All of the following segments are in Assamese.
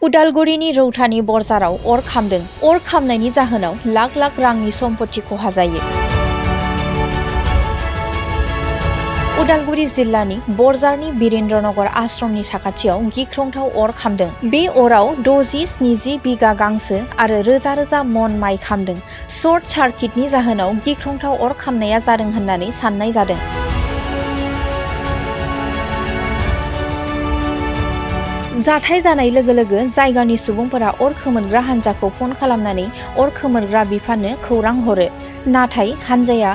उदालगुरिनि रौतानि बरजाराव अर खामदों। अर खामनायनि जाहोनाव लाख लाख रांनि सम्पत्ति खहा जायो। उदालगुरि जिल्लानि बरजारनि बिरेन्द्रनगर आश्रमनि साखाथियाव गिख्रंथाव अर खामदों। बे अराव 60-70 बिगा गांसो आरो रोजा रोजा मन माइ खामदों। सर्ट सार्किटनि जाहोनाव गिख्रंथाव अर खामनाया जादों होननानै साननाय जादों। जाथाय जानाय लोगो लोगो जायगानि सुबुंफोरा अर खोमोरग्रा हान्जाखौ फन खालामनानै अर खोमोरग्रा बिफाननो खौरां हरो। नाथाय हान्जाया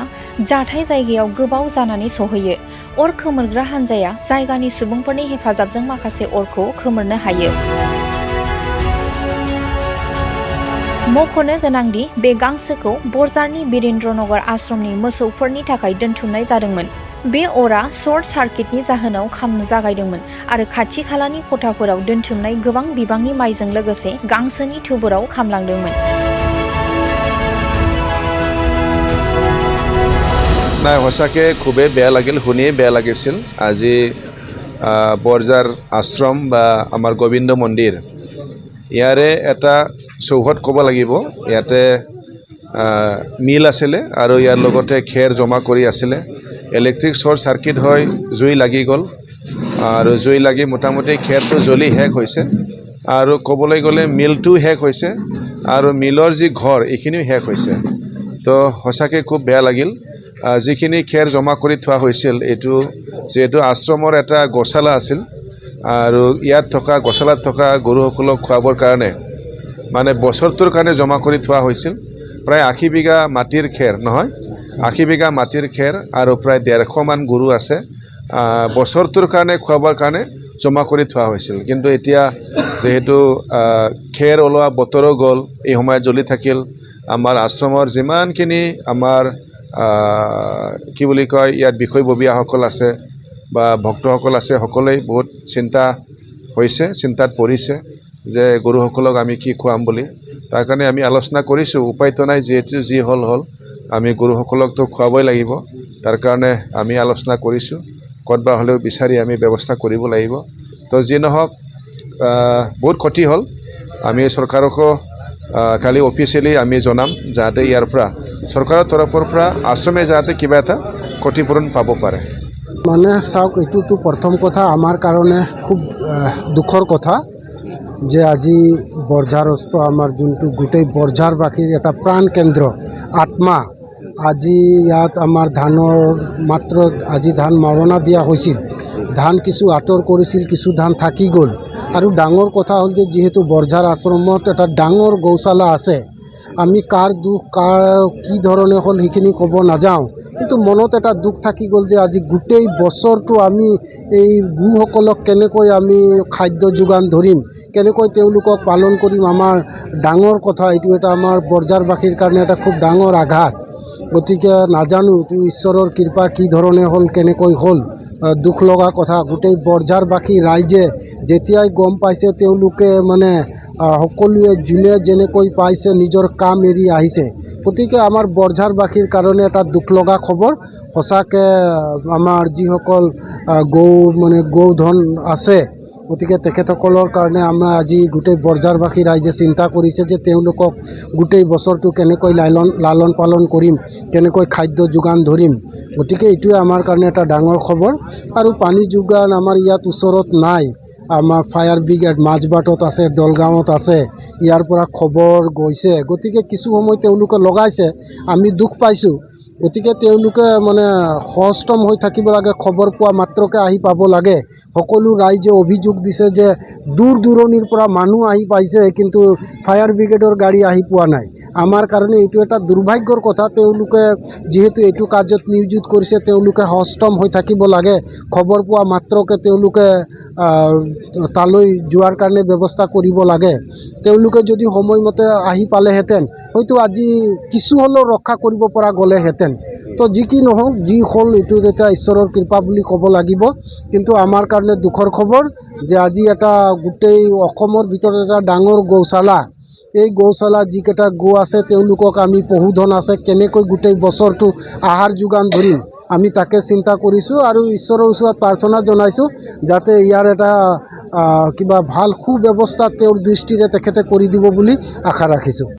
जाथाय जायगायाव गोबाव जानानै सहैयो। अर खोमोरग्रा हान्जाया जायगानि सुबुंफोरनि हेफाजाबजों माखासे अरखौ खोमोरनो हायो। मख'नो गोनांदि बे गांसोखौ बरजारनि बिरेन्द्रनगर आश्रमनि मोसौफोरनि थाखाय दोनथुमनाय जादोंमोन। बे अरा सर्ट सार्किटनि जाहोनाव खामनो जागायदोंमोन आरो खाथि खालानि खथाफोराव दोनथुमनाय गोबां बिबांनि माइजों लोगोसे गांसोनि थुबुराव खामलांदोंमोन। নাই সঁচাকৈ খুবেই বেয়া লাগিল, শুনিয়ে বেয়া লাগিছিল। আজি বৰজাৰ আশ্ৰম বা আমাৰ গোবিন্দ মন্দিৰ ইয়াৰে এটা চৌহদ ক'ব লাগিব। ইয়াতে মিল আছিলে আৰু ইয়াৰ লগতে খেৰ জমা কৰি আছিলে। ইলেক্ট্ৰিক শ্বৰ্ট চাৰ্কিট হৈ জুই লাগি গ'ল আৰু জুই লাগি মোটামুটি খেৰটো জ্বলি শেষ হৈছে আৰু ক'বলৈ গ'লে মিলটো শেষ হৈছে আৰু মিলৰ যি ঘৰ এইখিনিও শেষ হৈছে। তো সঁচাকৈ খুব বেয়া লাগিল। যিখিনি খেৰ জমা কৰি থোৱা হৈছিল, এইটো যিহেতু আশ্ৰমৰ এটা গছালা আছিল আৰু ইয়াত থকা গছালাত থকা গৰুসকলক খুৱাবৰ কাৰণে মানে বছৰটোৰ কাৰণে জমা কৰি থোৱা হৈছিল। প্ৰায় 80 বিঘা মাটিৰ খেৰ নহয়, 80 বিঘা মাটিৰ খেৰ আৰু প্ৰায় 150 মান গৰু আছে। বছৰটোৰ কাৰণে খুৱাবৰ কাৰণে জমা কৰি থোৱা হৈছিল। কিন্তু এতিয়া যেহেতু খেৰ ওলোৱা বতৰো গ'ল, এই সময়ত জ্বলি থাকিল। আমাৰ আশ্ৰমৰ যিমানখিনি আমাৰ কি বুলি কয় ইয়াত বিষয়ববীয়াসকল আছে বা ভক্তসকল আছে, সকলোৱে বহুত চিন্তাত পৰিছে যে গৰুসকলক আমি কি খুৱাম বুলি। তাৰ কাৰণে আমি আলোচনা কৰিছোঁ। উপায়তো নাই, যিহেতু যি হ'ল আমি গৰুসকলকতো খুৱাবই লাগিব। তাৰ কাৰণে আমি আলোচনা কৰিছোঁ, ক'তবা হ'লেও বিচাৰি আমি ব্যৱস্থা কৰিব লাগিব। তো যি নহওক বহুত ক্ষতি হ'ল। আমি চৰকাৰকো কালি অফিচিয়েলি আমি জনাম যাতে ইয়াৰ পৰা চৰকাৰৰ তৰফৰ পৰা আশ্ৰমে যাতে কিবা এটা ক্ষতিপূৰণ পাব পাৰে। মানে চাওক, এইটোতো প্ৰথম কথা আমাৰ কাৰণে খুব দুখৰ কথা যে আজি বৰঝাৰস্থ আমাৰ যোনটো গোটেই বৰঝাৰবাসীৰ এটা প্ৰাণ কেন্দ্ৰ আত্মা, আজি ইয়াত আমাৰ ধানৰ মাত্ৰ আজি ধান মৰণা দিয়া হৈছিল। ধান কিছু আঁতৰ কৰিছিল, কিছু ধান থাকি গ'ল। আৰু ডাঙৰ কথা হ'ল যে যিহেতু বৰঝাৰ আশ্ৰমত এটা ডাঙৰ গৌশালা আছে, আমি কাৰ দুখ কাৰ কি ধৰণে হ'ল সেইখিনি ক'ব নাযাওঁ, কিন্তু মনত এটা দুখ থাকি গ'ল যে আজি গোটেই বছৰটো আমি এই গোসকলক কেনেকৈ আমি খাদ্য যোগান ধৰিম, কেনেকৈ তেওঁলোকক পালন কৰিম। আমাৰ ডাঙৰ কথা এইটো, এটা আমাৰ বৰঝাৰবাসীৰ কাৰণে এটা খুব ডাঙৰ আঘাত। গতিকে নাজানো এইটো ঈশ্বৰৰ কৃপা কি ধৰণে হ'ল, কেনেকৈ হ'ল, দুখ লগা কথা। গোটেই বৰঝাৰবাসী ৰাইজে যেতিয়াই গম পাইছে, তেওঁলোকে মানে সকলোৱে যোনে যেনেকৈ পাইছে নিজৰ কাম এৰি আহিছে। গতিকে আমাৰ বৰঝাৰবাসীৰ কাৰণে এটা দুখ লগা খবৰ। সঁচাকৈ আমাৰ যিসকল গৌধন আছে, গতিকে তেখেতসকলৰ কাৰণে আমাৰ আজি গোটেই বৰঝাৰবাসী ৰাইজে চিন্তা কৰিছে যে তেওঁলোকক গোটেই বছৰটো কেনেকৈ লালন পালন কৰিম, কেনেকৈ খাদ্য যোগান ধৰিম। গতিকে এইটোৱে আমাৰ কাৰণে এটা ডাঙৰ খবৰ। আৰু পানী যোগান আমাৰ ইয়াত ওচৰত নাই। আমাৰ ফায়াৰ ব্ৰিগেড মাজবাটত আছে, দলগাঁৱত আছে, ইয়াৰ পৰা খবৰ গৈছে। গতিকে কিছু সময় তেওঁলোকে লগাইছে, আমি দুখ পাইছোঁ। গতিকে তেওঁলোকে মানে সষ্টম হৈ থাকিব লাগে, খবৰ পোৱা মাত্ৰকে আহি পাব লাগে। সকলো ৰাইজে অভিযোগ দিছে যে দূৰ দূৰণিৰ পৰা মানুহ আহি পাইছে, কিন্তু ফায়াৰ ব্ৰিগেডৰ গাড়ী আহি পোৱা নাই। আমাৰ কাৰণে এইটো এটা দুৰ্ভাগ্যৰ কথা। তেওঁলোকে যিহেতু এইটো কাৰ্যত নিয়োজিত কৰিছে, তেওঁলোকে সষ্টম হৈ থাকিব লাগে। খবৰ পোৱা মাত্ৰকে তেওঁলোকে তালৈ যোৱাৰ কাৰণে ব্যৱস্থা কৰিব লাগে। তেওঁলোকে যদি সময়মতে আহি পালেহেঁতেন, হয়তো আজি কিছু হ'লেও ৰক্ষা কৰিব পৰা গ'লেহেঁতেন। তো যি কি নহওক, যি হ'ল এইটো এতিয়া ঈশ্বৰৰ কৃপা বুলি ক'ব লাগিব। কিন্তু আমাৰ কাৰণে দুখৰ খবৰ যে আজি এটা গোটেই অসমৰ ভিতৰত এটা ডাঙৰ গৌশালা, এই গৌশালা যিকেইটা গো আছে তেওঁলোকক আমি পশুধন আছে কেনেকৈ গোটেই বছৰটো আহাৰ যোগান ধৰিম। আমি তাকে চিন্তা কৰিছোঁ আৰু ঈশ্বৰৰ ওচৰত প্ৰাৰ্থনা জনাইছোঁ যাতে ইয়াৰ এটা কিবা ভাল সুব্যৱস্থা তেওঁৰ দৃষ্টিৰে তেখেতে কৰি দিব বুলি আশা ৰাখিছোঁ।